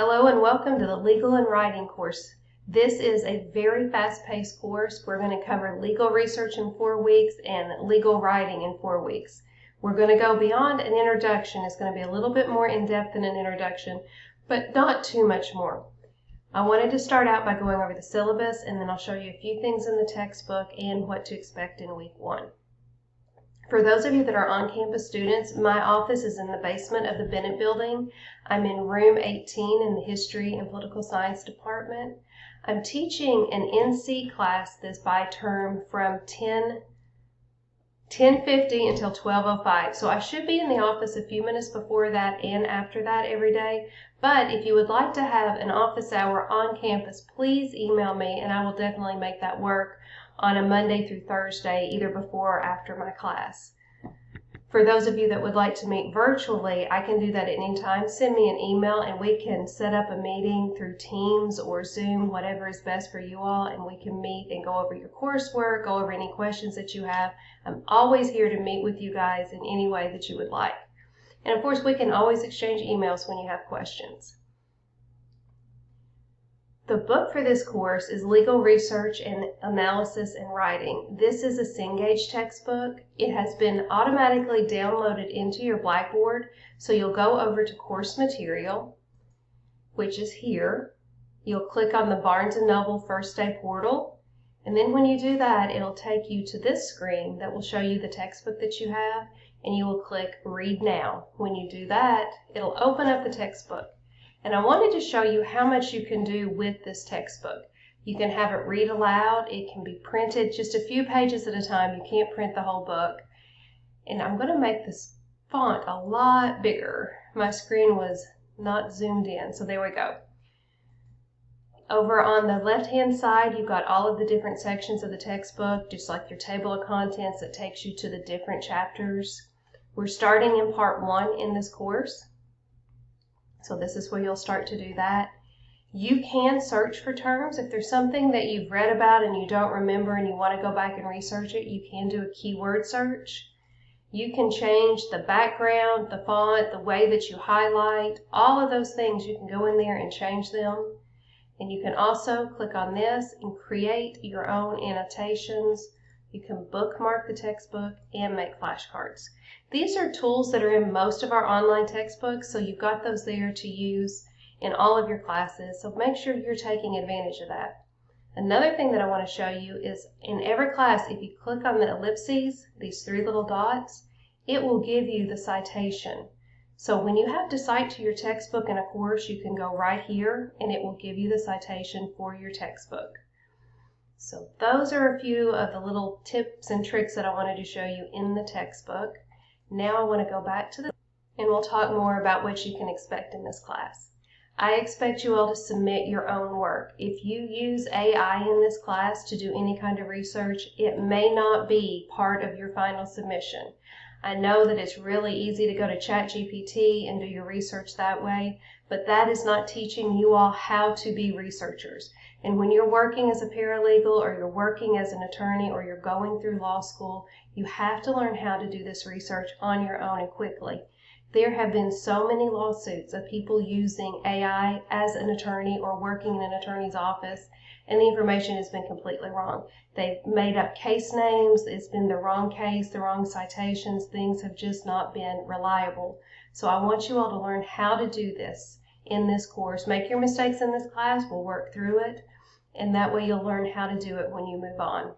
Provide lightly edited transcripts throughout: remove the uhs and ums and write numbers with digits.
Hello and welcome to the Legal and Writing course. This is a very fast-paced course. We're going to cover legal research in 4 weeks and legal writing in 4 weeks. We're going to go beyond an introduction. It's going to be a little bit more in-depth than an introduction, but not too much more. I wanted to start out by going over the syllabus, and then I'll show you a few things in the textbook and what to expect in week 1. For those of you that are on-campus students, my office is in the basement of the Bennett building. I'm in room 18 in the History and Political Science department. I'm teaching an NC class this bi-term from 10:50 until 12:05. So I should be in the office a few minutes before that and after that every day. But if you would like to have an office hour on campus, please email me and I will definitely make that work on a Monday through Thursday, either before or after my class. For those of you that would like to meet virtually, I can do that at any time. Send me an email and we can set up a meeting through Teams or Zoom, whatever is best for you all, and we can meet and go over your coursework, go over any questions that you have. I'm always here to meet with you guys in any way that you would like. And of course, we can always exchange emails when you have questions. The book for this course is Legal Research and Analysis and Writing. This is a Cengage textbook. It has been automatically downloaded into your Blackboard, so you'll go over to Course Material, which is here. You'll click on the Barnes & Noble First Day portal, and then when you do that, it'll take you to this screen that will show you the textbook that you have, and you will click Read Now. When you do that, it'll open up the textbook. And I wanted to show you how much you can do with this textbook. You can have it read aloud. It can be printed just a few pages at a time. You can't print the whole book. And I'm going to make this font a lot bigger. My screen was not zoomed in, so there we go. Over on the left-hand side, you've got all of the different sections of the textbook, just like your table of contents that takes you to the different chapters. We're starting in part 1 in this course. So this is where you'll start to do that. You can search for terms. If there's something that you've read about and you don't remember and you want to go back and research it, you can do a keyword search. You can change the background, the font, the way that you highlight, all of those things. You can go in there and change them. And you can also click on this and create your own annotations. You can bookmark the textbook and make flashcards. These are tools that are in most of our online textbooks, so you've got those there to use in all of your classes, so make sure you're taking advantage of that. Another thing that I want to show you is in every class, if you click on the ellipses, these 3 little dots, it will give you the citation. So when you have to cite to your textbook in a course, you can go right here and it will give you the citation for your textbook. So those are a few of the little tips and tricks that I wanted to show you in the textbook. Now I want to go back to and we'll talk more about what you can expect in this class. I expect you all to submit your own work. If you use AI in this class to do any kind of research, it may not be part of your final submission. I know that it's really easy to go to ChatGPT and do your research that way, but that is not teaching you all how to be researchers. And when you're working as a paralegal or you're working as an attorney or you're going through law school, you have to learn how to do this research on your own and quickly. There have been so many lawsuits of people using AI as an attorney or working in an attorney's office, and the information has been completely wrong. They've made up case names, it's been the wrong case, the wrong citations, things have just not been reliable. So I want you all to learn how to do this in this course. Make your mistakes in this class, we'll work through it, and that way you'll learn how to do it when you move on.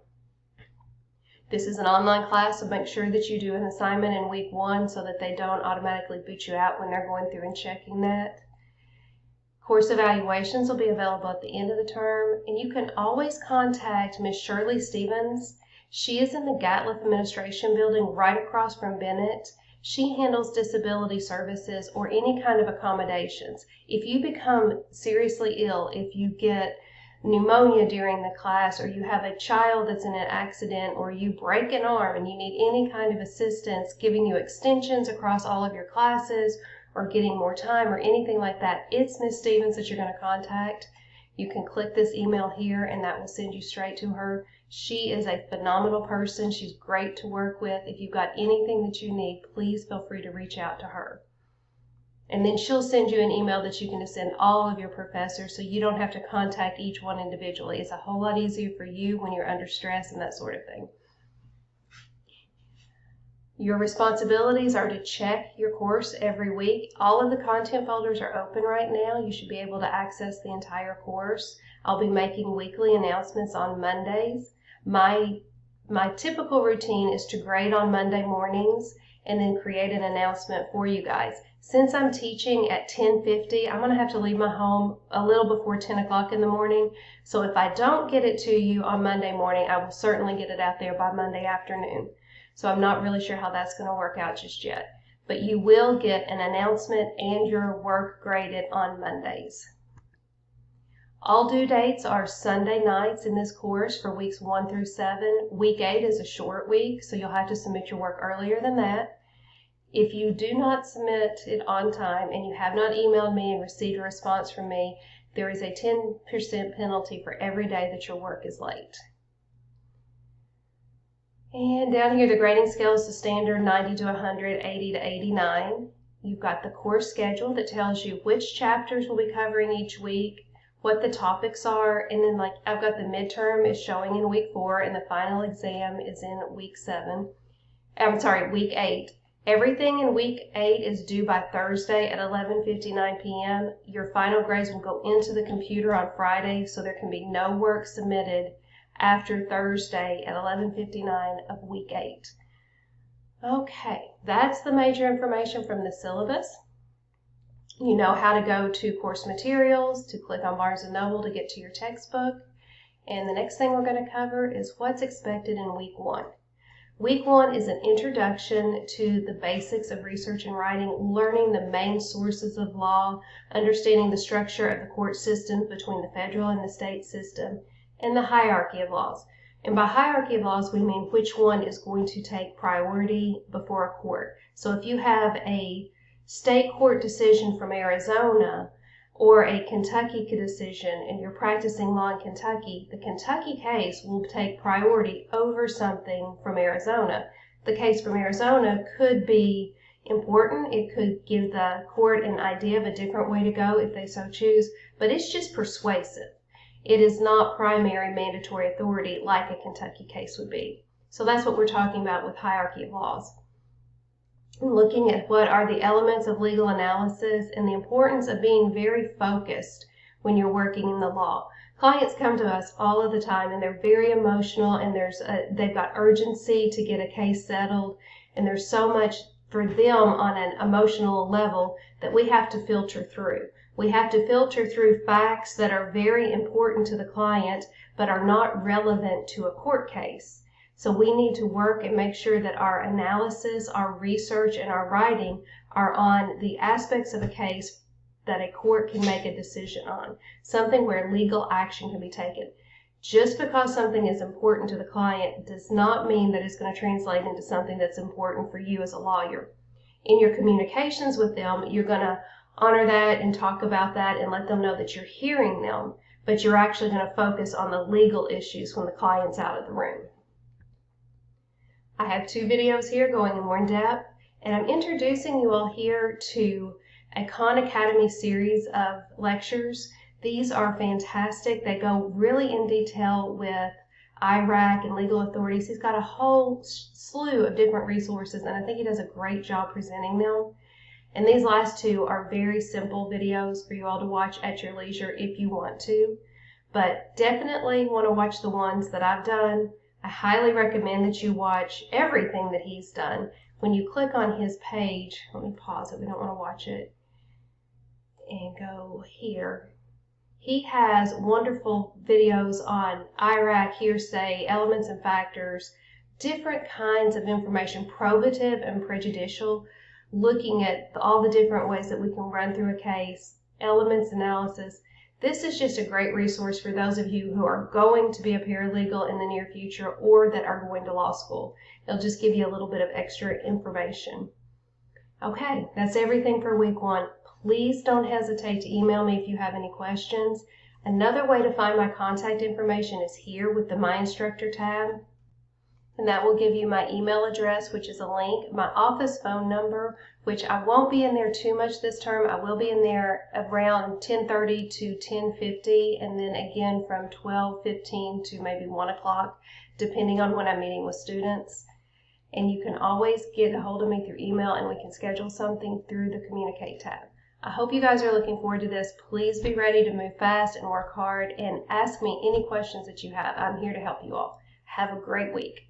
This is an online class, so make sure that you do an assignment in week 1 so that they don't automatically boot you out when they're going through and checking that. Course evaluations will be available at the end of the term, and you can always contact Ms. Shirley Stevens. She is in the Gatliff Administration Building right across from Bennett. She handles disability services or any kind of accommodations. If you become seriously ill, if you get pneumonia during the class, or you have a child that's in an accident, or you break an arm and you need any kind of assistance giving you extensions across all of your classes or getting more time or anything like that, it's Ms. Stevens that you're going to contact. You can click this email here and that will send you straight to her. She is a phenomenal person. She's great to work with. If you've got anything that you need, please feel free to reach out to her. And then she'll send you an email that you can just send all of your professors so you don't have to contact each one individually. It's a whole lot easier for you when you're under stress and that sort of thing. Your responsibilities are to check your course every week. All of the content folders are open right now. You should be able to access the entire course. I'll be making weekly announcements on Mondays. My typical routine is to grade on Monday mornings and then create an announcement for you guys. Since I'm teaching at 10:50, I'm going to have to leave my home a little before 10 o'clock in the morning. So if I don't get it to you on Monday morning, I will certainly get it out there by Monday afternoon. So I'm not really sure how that's going to work out just yet. But you will get an announcement and your work graded on Mondays. All due dates are Sunday nights in this course for weeks 1 through 7. Week 8 is a short week, so you'll have to submit your work earlier than that. If you do not submit it on time and you have not emailed me and received a response from me, there is a 10% penalty for every day that your work is late. And down here, the grading scale is the standard 90 to 100, 80 to 89. You've got the course schedule that tells you which chapters we'll be covering each week, what the topics are, and then like I've got the midterm is showing in week 4 and the final exam is in week 8. Everything in week 8 is due by Thursday at 11:59 p.m. Your final grades will go into the computer on Friday, so there can be no work submitted after Thursday at 11:59 of week 8. Okay, that's the major information from the syllabus. You know how to go to course materials, to click on Barnes & Noble to get to your textbook. And the next thing we're going to cover is what's expected in week 1. Week 1 is an introduction to the basics of research and writing, learning the main sources of law, understanding the structure of the court system between the federal and the state system, and the hierarchy of laws. And by hierarchy of laws, we mean which one is going to take priority before a court. So if you have a state court decision from Arizona or a Kentucky decision and you're practicing law in Kentucky, the Kentucky case will take priority over something from Arizona. The case from Arizona could be important. It could give the court an idea of a different way to go if they so choose, but it's just persuasive. It is not primary mandatory authority like a Kentucky case would be. So that's what we're talking about with hierarchy of laws. Looking at what are the elements of legal analysis and the importance of being very focused when you're working in the law. Clients come to us all of the time and they're very emotional and they've got urgency to get a case settled, and there's so much for them on an emotional level that we have to filter through. We have to filter through facts that are very important to the client but are not relevant to a court case. So we need to work and make sure that our analysis, our research, and our writing are on the aspects of a case that a court can make a decision on, something where legal action can be taken. Just because something is important to the client does not mean that it's going to translate into something that's important for you as a lawyer. In your communications with them, you're going to honor that and talk about that and let them know that you're hearing them, but you're actually going to focus on the legal issues when the client's out of the room. I have 2 videos here going in more in depth, and I'm introducing you all here to a Khan Academy series of lectures. These are fantastic. They go really in detail with IRAC and legal authorities. He's got a whole slew of different resources, and I think he does a great job presenting them. And these last 2 are very simple videos for you all to watch at your leisure if you want to, but definitely want to watch the ones that I've done. I highly recommend that you watch everything that he's done. When you click on his page, let me pause it, we don't want to watch it, and go here. He has wonderful videos on IRAC, hearsay, elements and factors, different kinds of information, probative and prejudicial, looking at all the different ways that we can run through a case, elements analysis. This is just a great resource for those of you who are going to be a paralegal in the near future or that are going to law school. It'll just give you a little bit of extra information. Okay, that's everything for week 1. Please don't hesitate to email me if you have any questions. Another way to find my contact information is here with the My Instructor tab. and that will give you my email address, which is a link, my office phone number, which I won't be in there too much this term. I will be in there around 10:30 to 10:50, and then again from 12:15 to maybe 1 o'clock, depending on when I'm meeting with students. And you can always get a hold of me through email, and we can schedule something through the Communicate tab. I hope you guys are looking forward to this. Please be ready to move fast and work hard, and ask me any questions that you have. I'm here to help you all. Have a great week.